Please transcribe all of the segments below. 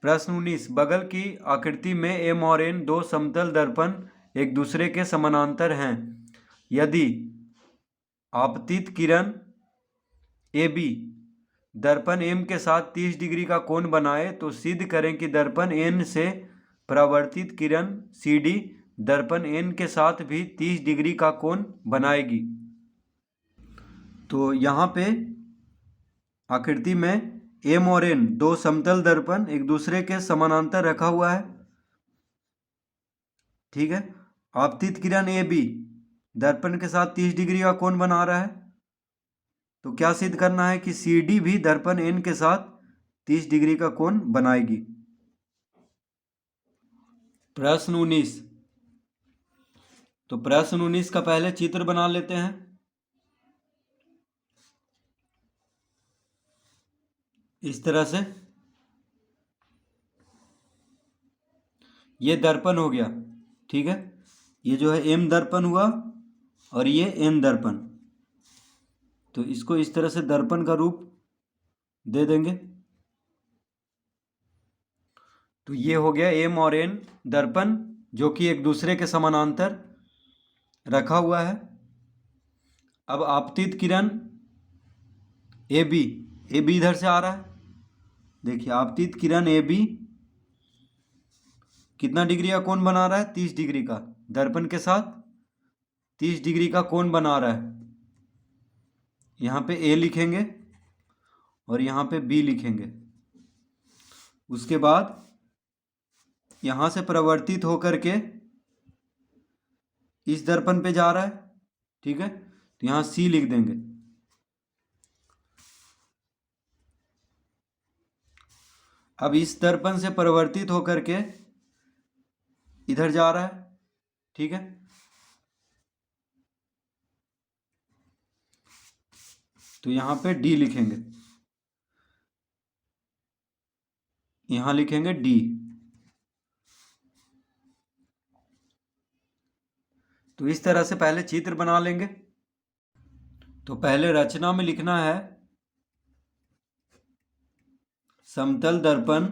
प्रश्न 19, बगल की आकृति में एम और एन दो समतल दर्पण एक दूसरे के समानांतर हैं। यदि आपतित किरण ए बी दर्पण एम के साथ 30 डिग्री का कोण बनाए तो सिद्ध करें कि दर्पण एन से परावर्तित किरण सी डी दर्पण एन के साथ भी 30 डिग्री का कोण बनाएगी। तो यहाँ पे आकृति में एम और एन दो समतल दर्पण एक दूसरे के समानांतर रखा हुआ है, ठीक है। आपतित किरण ए बी दर्पण के साथ 30 डिग्री का कोण बना रहा है, तो क्या सिद्ध करना है कि सी डी भी दर्पण एन के साथ 30 डिग्री का कोण बनाएगी। प्रश्न 19, तो प्रश्न 19 का पहले चित्र बना लेते हैं। इस तरह से ये दर्पण हो गया, ठीक है। ये जो है एम दर्पण हुआ और ये एन दर्पण, तो इसको इस तरह से दर्पण का रूप दे देंगे। तो ये हो गया एम और एन दर्पण जो कि एक दूसरे के समानांतर रखा हुआ है। अब आपतित किरण ए बी इधर से आ रहा है, देखिए आपतित किरण ए बी कितना डिग्री का कोण बना रहा है, 30 डिग्री का, दर्पण के साथ 30 डिग्री का कोण बना रहा है। यहाँ पे ए लिखेंगे और यहाँ पे बी लिखेंगे। उसके बाद यहाँ से परिवर्तित होकर के इस दर्पण पे जा रहा है, ठीक है। तो यहाँ सी लिख देंगे। अब इस दर्पण से परिवर्तित होकर के इधर जा रहा है, ठीक है। तो यहाँ पे डी लिखेंगे, यहाँ लिखेंगे डी। तो इस तरह से पहले चित्र बना लेंगे। तो पहले रचना में लिखना है समतल दर्पण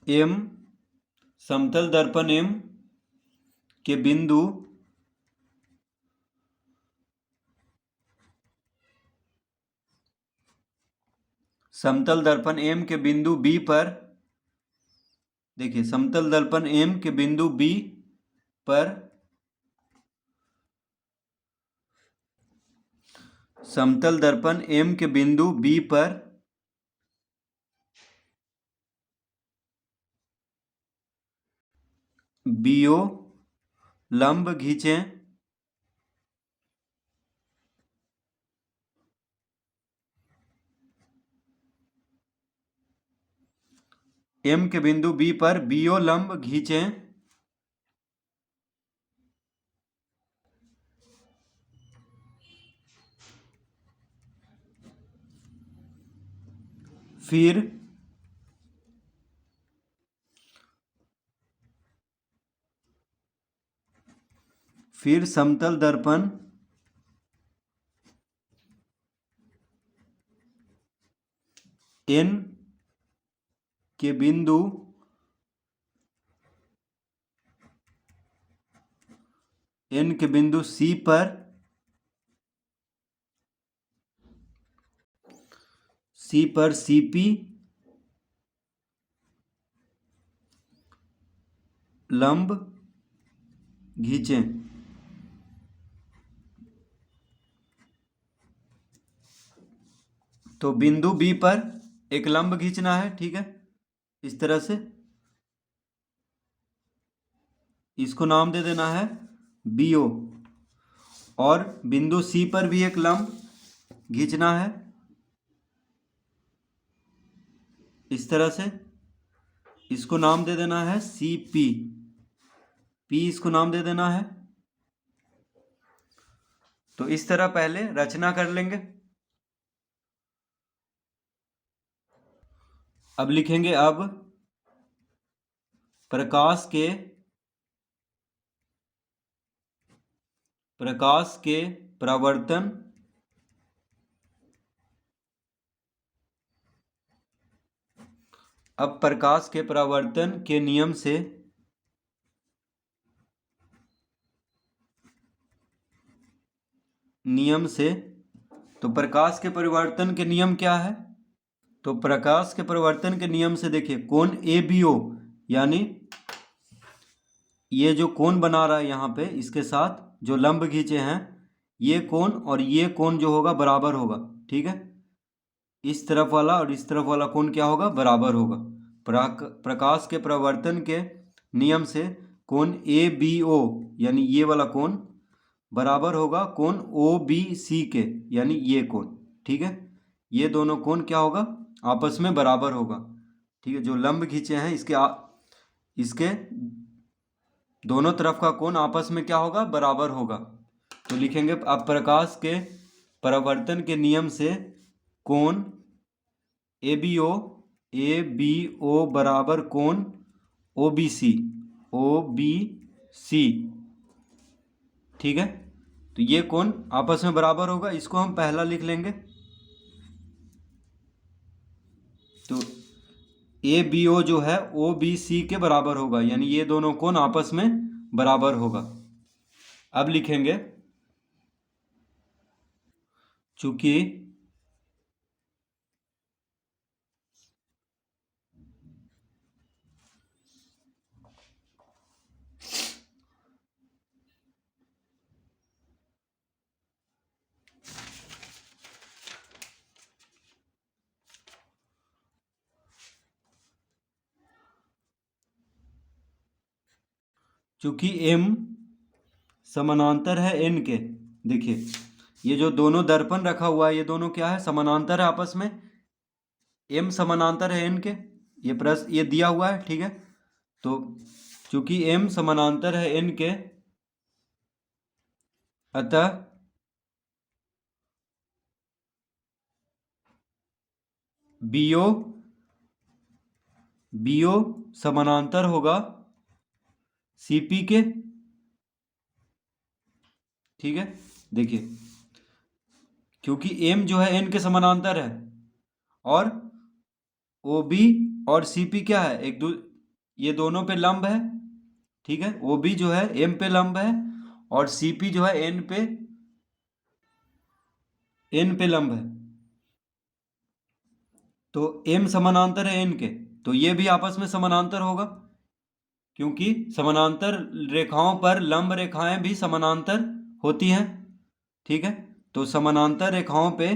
एम समतल दर्पण एम के बिंदु समतल दर्पण एम के बिंदु बी पर, देखिए समतल दर्पण एम के बिंदु बी पर समतल दर्पण एम के बिंदु बी पर बीओ लंब खींचें। एम के बिंदु बी पर बीओ लंब खींचें। फिर समतल दर्पण एन के बिंदु सी पर सीपी लंब खींचें। तो बिंदु बी पर एक लंब खींचना है, ठीक है। इस तरह से इसको नाम दे देना है बीओ, और बिंदु सी पर भी एक लंब खींचना है इस तरह से। इसको नाम दे देना है सी पी इसको नाम दे देना है। तो इस तरह पहले रचना कर लेंगे। अब लिखेंगे, अब प्रकाश के परावर्तन अब प्रकाश के परावर्तन के नियम से तो प्रकाश के परिवर्तन के नियम क्या है? तो प्रकाश के परिवर्तन के नियम से देखिए, कोण ABO यानी ये जो कोण बना रहा है यहाँ पे, इसके साथ जो लंब खींचे हैं, ये कोण और ये कोण जो होगा बराबर होगा। ठीक है, इस तरफ वाला और इस तरफ वाला कोण क्या होगा? बराबर होगा। प्रकाश के परावर्तन के नियम से कोण ABO यानी ये वाला कोण बराबर होगा कोण OBC के, यानी ये कोण। ठीक है, ये दोनों कोण क्या होगा? आपस में बराबर होगा। ठीक है, जो लंब खींचे हैं इसके दोनों तरफ का कोण आपस में क्या होगा? बराबर होगा। तो लिखेंगे अब प्रकाश के परावर्तन के नियम से कोण ABO बराबर कोण OBC। ठीक है, तो ये कोण आपस में बराबर होगा। इसको हम पहला लिख लेंगे। तो ABO जो है OBC के बराबर होगा, यानी ये दोनों कोण आपस में बराबर होगा। अब लिखेंगे चूंकि M समानांतर है N के। देखिए, ये जो दोनों दर्पण रखा हुआ है, ये दोनों क्या है? समानांतर है आपस में। M समानांतर है N के, ये प्रश्न ये दिया हुआ है। ठीक है, तो चूंकि M समानांतर है N के, अतः BO समानांतर होगा CP के। ठीक है, देखिए, क्योंकि M जो है N के समानांतर है और OB और CP क्या है? ये दोनों पे लंब है। ठीक है, OB जो है M पे लंब है और CP जो है N पे लंब है। तो M समानांतर है N के, तो ये भी आपस में समानांतर होगा, क्योंकि समानांतर रेखाओं पर लंब रेखाएं भी समानांतर होती हैं। ठीक है, तो समानांतर रेखाओं पे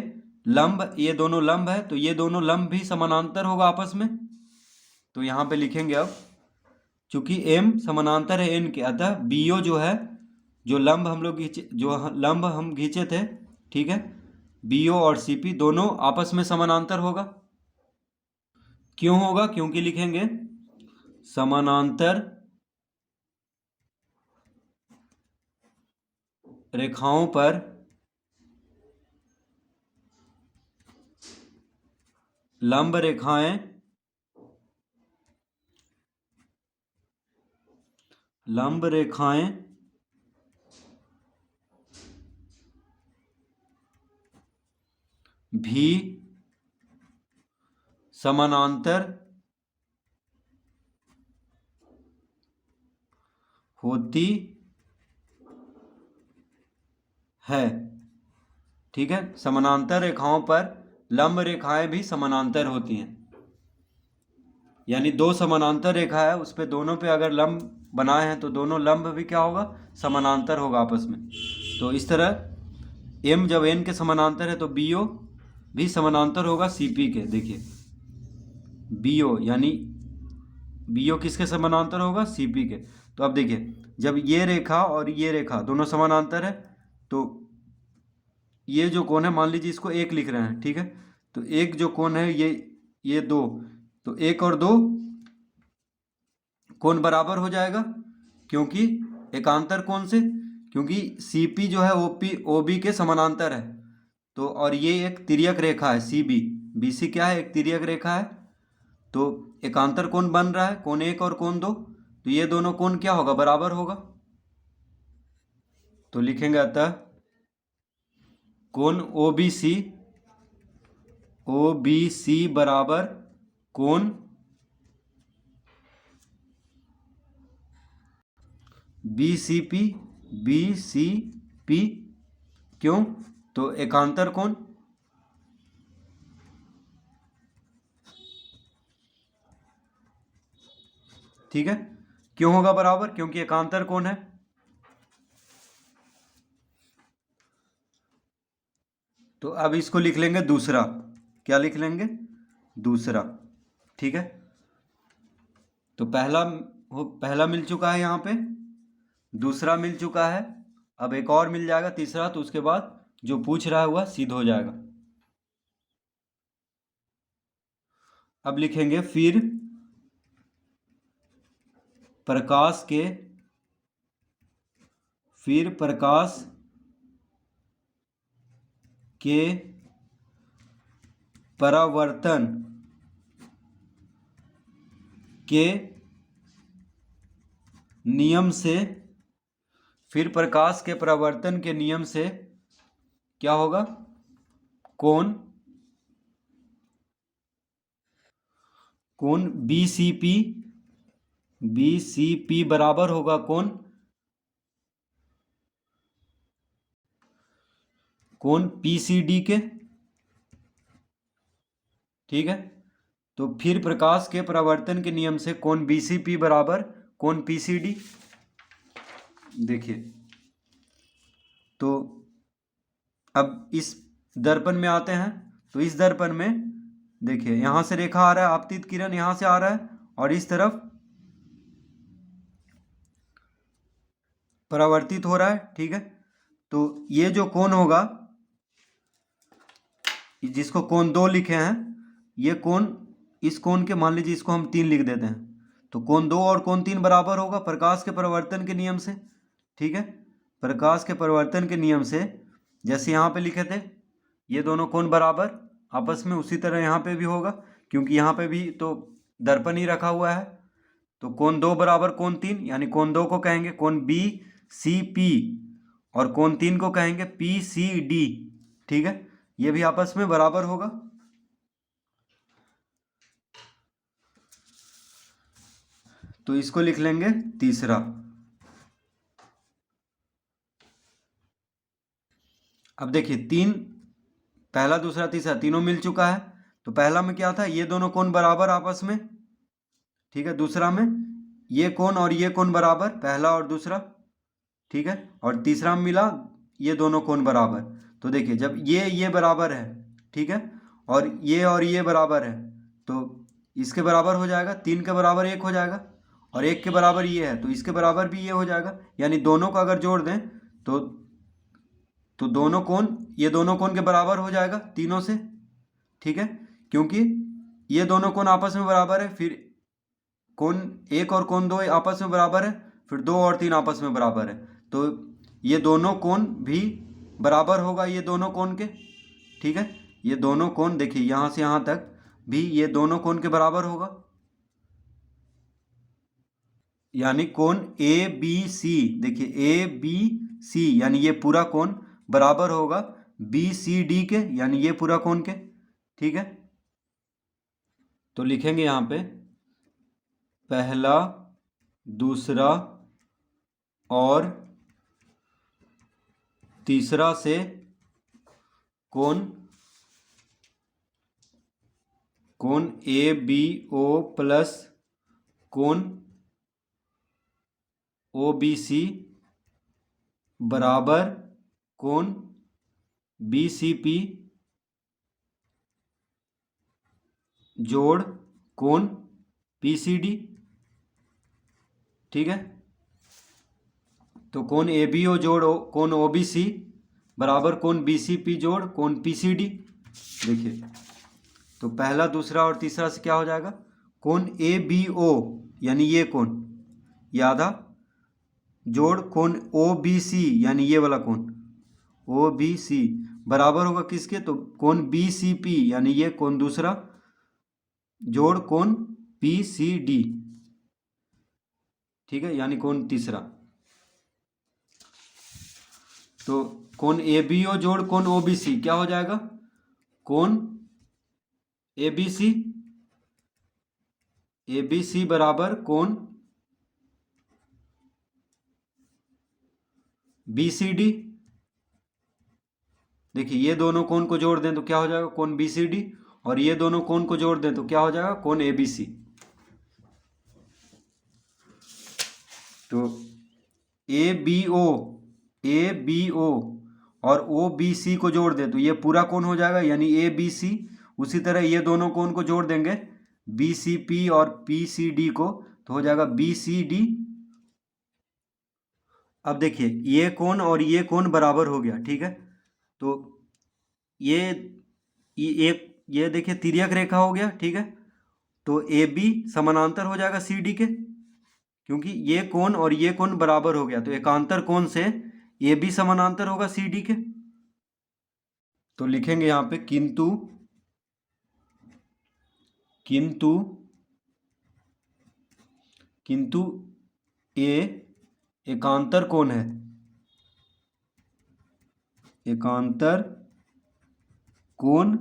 लंब, ये दोनों लंब है, तो ये दोनों लंब भी समानांतर होगा आपस में। तो यहाँ पे लिखेंगे अब, चूंकि M समानांतर है N के, अतः BO जो है, जो लंब हम खींचे थे, ठीक है, BO और CP दोनों आपस में समानांतर होगा। क्यों होगा? क्योंकि लिखेंगे समानांतर रेखाओं पर लंब रेखाएं भी समानांतर होती है। ठीक है, समानांतर रेखाओं पर लंब रेखाएं भी समानांतर होती हैं, यानी दो समानांतर रेखा है, उस पे दोनों पे अगर लंब बनाए हैं तो दोनों लंब भी क्या होगा? समानांतर होगा आपस में। तो इस तरह M जब N के समानांतर है तो BO भी समानांतर होगा CP के। देखिए, BO यानी BO किसके समानांतर होगा? CP के। तो अब देखिए, जब ये रेखा और ये रेखा दोनों समानांतर है, तो ये जो कोण है, मान लीजिए इसको 1 लिख रहे हैं। ठीक है, तो एक जो कोण है ये 2, तो 1 और 2 कोण बराबर हो जाएगा, क्योंकि एकांतर कोण से, क्योंकि CP जो है OB के समानांतर है। तो और ये एक तिर्यक रेखा है CB, BC क्या है? एक तिर्यक रेखा है। तो एकांतर कोण बन रहा है, कोण 1 और कोण 2। तो ये दोनों कोण क्या होगा, बराबर होगा। तो लिखेंगे अतः कोण ओ बी सी बराबर कोण बी सी पी। क्यों? तो एकांतर कोण, ठीक है। क्यों होगा बराबर? क्योंकि एकांतर कोण है। तो अब इसको लिख लेंगे दूसरा। क्या लिख लेंगे? दूसरा, ठीक है। तो पहला मिल चुका है यहाँ पे, दूसरा मिल चुका है, अब एक और मिल जाएगा तीसरा, तो उसके बाद जो पूछ रहा है वह सिद्ध हो जाएगा। अब लिखेंगे फिर प्रकाश के परावर्तन के नियम से, फिर प्रकाश के परावर्तन के नियम से क्या होगा, कोण बी सी पी बराबर होगा कोण पी सी डी के, ठीक है। तो फिर प्रकाश के परावर्तन के नियम से कोण बी सी पी बराबर कोण पी सी डी। देखिए, तो अब इस दर्पण में आते हैं। तो इस दर्पण में देखिए, यहां से रेखा आ रहा है, आपतित किरण यहां से आ रहा है और इस तरफ परावर्तित हो रहा है, ठीक है। तो ये जो कोण होगा, जिसको कोण 2 लिखे हैं, ये कोण, इस कोण के मान लीजिए इसको हम 3 लिख देते हैं, तो कोण 2 और कोण 3 बराबर होगा प्रकाश के परावर्तन के नियम से, ठीक है। प्रकाश के परावर्तन के नियम से जैसे यहाँ पे लिखे थे ये दोनों कोण बराबर आपस में, उसी तरह यहाँ पे भी होगा, क्योंकि यहाँ पे भी तो दर्पण ही रखा हुआ है। तो कोण 2 बराबर कोण 3, यानी कोण 2 को कहेंगे कोण बी सी पी और कोण 3 को कहेंगे पी सी डी, ठीक है। ये भी आपस में बराबर होगा। तो इसको लिख लेंगे तीसरा। अब देखिए, पहला दूसरा तीसरा तीनों मिल चुका है। तो पहला में क्या था, ये दोनों कोण बराबर आपस में, ठीक है। दूसरा में ये कोण और ये कोण बराबर, पहला और दूसरा, ठीक है। और तीसरा में मिला ये दोनों कोण बराबर। तो देखिए, जब ये बराबर है, ठीक है, और ये बराबर है, तो इसके बराबर हो जाएगा, 3 के बराबर 1 हो जाएगा, और 1 के बराबर ये है तो इसके बराबर भी ये हो जाएगा। यानी दोनों को अगर जोड़ दें तो ये दोनों कोण के बराबर हो जाएगा तीनों से, ठीक है। क्योंकि ये दोनों कोण आपस में बराबर है, फिर कोण 1 और कोण 2 आपस में बराबर है, फिर 2 और 3 आपस में बराबर है। तो ये दोनों कोण भी बराबर होगा ये दोनों कोण के, ठीक है। ये दोनों कोण देखिए, यहाँ से यहाँ तक भी ये दोनों कोण के बराबर होगा। यानी कोण ए बी सी, देखिए ए बी सी यानी ये पूरा कोण बराबर होगा बी सी डी के, यानी ये पूरा कोण के, ठीक है। तो लिखेंगे यहाँ पे पहला दूसरा और तीसरा से कोण ए बी ओ प्लस कोण ओ बी सी बराबर कोण बी सी पी जोड़ कोण पी सी डी, ठीक है। तो कोण ए बी ओ जोड़ कोण ओ बी सी बराबर कोण बी सी पी जोड़ कोण पी सी डी। देखिए, तो पहला दूसरा और तीसरा से क्या हो जाएगा, कोण ए बी ओ यानी ये कोण, ये आधा, जोड़ कोण ओ बी सी यानी ये वाला कोण ओ बी सी बराबर होगा किसके, तो कोण बी सी पी यानी ये कोण दूसरा, जोड़ कोण पी सी डी। ठीक है, यानी कोण तीसरा। तो कोण ABO जोड़ कोण OBC क्या हो जाएगा? कोण ABC बराबर कोण BCD। देखिए ये दोनों कोण को जोड़ दें तो क्या हो जाएगा? कोण BCD। और ये दोनों कोण को जोड़ दें तो क्या हो जाएगा? कोण ABC। तो ABO और OBC को जोड़ दें तो ये पूरा कोण हो जाएगा, यानी ABC। उसी तरह ये दोनों कोण को जोड़ देंगे BCP और PCD को, तो हो जाएगा BCD। अब देखिए ये कोण और ये कोण बराबर हो गया, ठीक है। तो ये देखिए तिर्यक रेखा हो गया, ठीक है। तो AB समानांतर हो जाएगा CD के, क्योंकि ये कोण और ये कोण बराबर हो गया, तो एकांतर कोण से AB समानांतर होगा CD के। तो लिखेंगे यहाँ पे किंतु A एकांतर कोण है, एकांतर कोण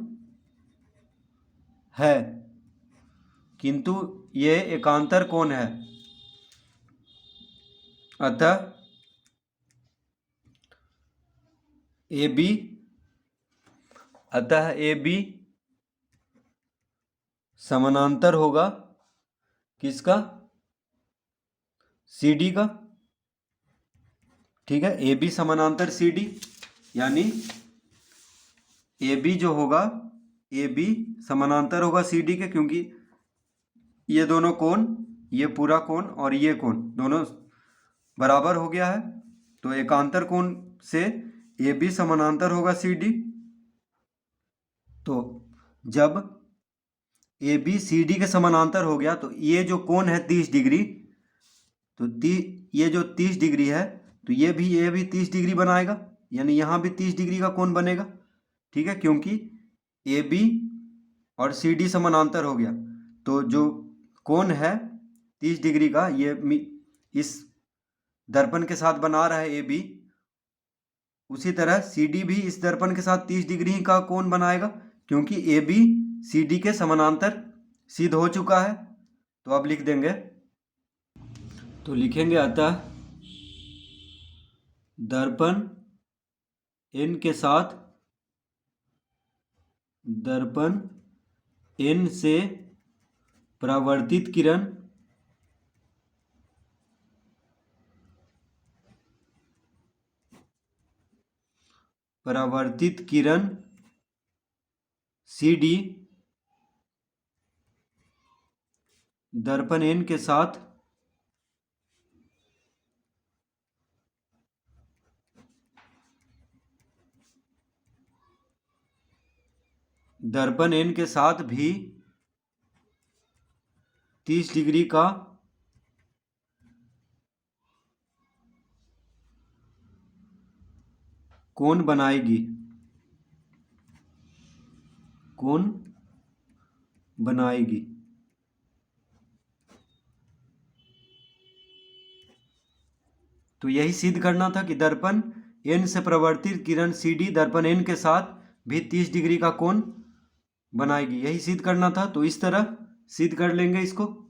है, किंतु ये एकांतर कोण है, अतः AB समानांतर होगा किसका? CD का, ठीक है। AB समानांतर CD, यानी AB जो होगा, AB समानांतर होगा CD के, क्योंकि ये दोनों कोण, ये पूरा कोण और ये कोण दोनों बराबर हो गया है, तो एकांतर कोण से AB समानांतर होगा CD। तो जब AB CD के समानांतर हो गया तो ये जो कोण है 30 डिग्री, तो ये जो 30 डिग्री है, तो ये भी 30 डिग्री बनाएगा, यानी यहाँ भी 30 डिग्री का कोण बनेगा, ठीक है, क्योंकि AB और CD समानांतर हो गया। तो जो कोण है 30 डिग्री का, ये इस दर्पण के साथ बना रहा है AB, उसी तरह CD भी इस दर्पण के साथ 30 डिग्री का कोण बनाएगा, क्योंकि AB CD के समानांतर सिद्ध हो चुका है। तो अब लिख देंगे, तो लिखेंगे अतः दर्पण N के साथ, दर्पण N से परावर्तित किरण CD दर्पण N के साथ भी 30 डिग्री का कोण बनाएगी, तो यही सिद्ध करना था कि दर्पण N से प्रवर्तित किरण CD दर्पण N के साथ भी 30 डिग्री का कोण बनाएगी, यही सिद्ध करना था। तो इस तरह सिद्ध कर लेंगे इसको।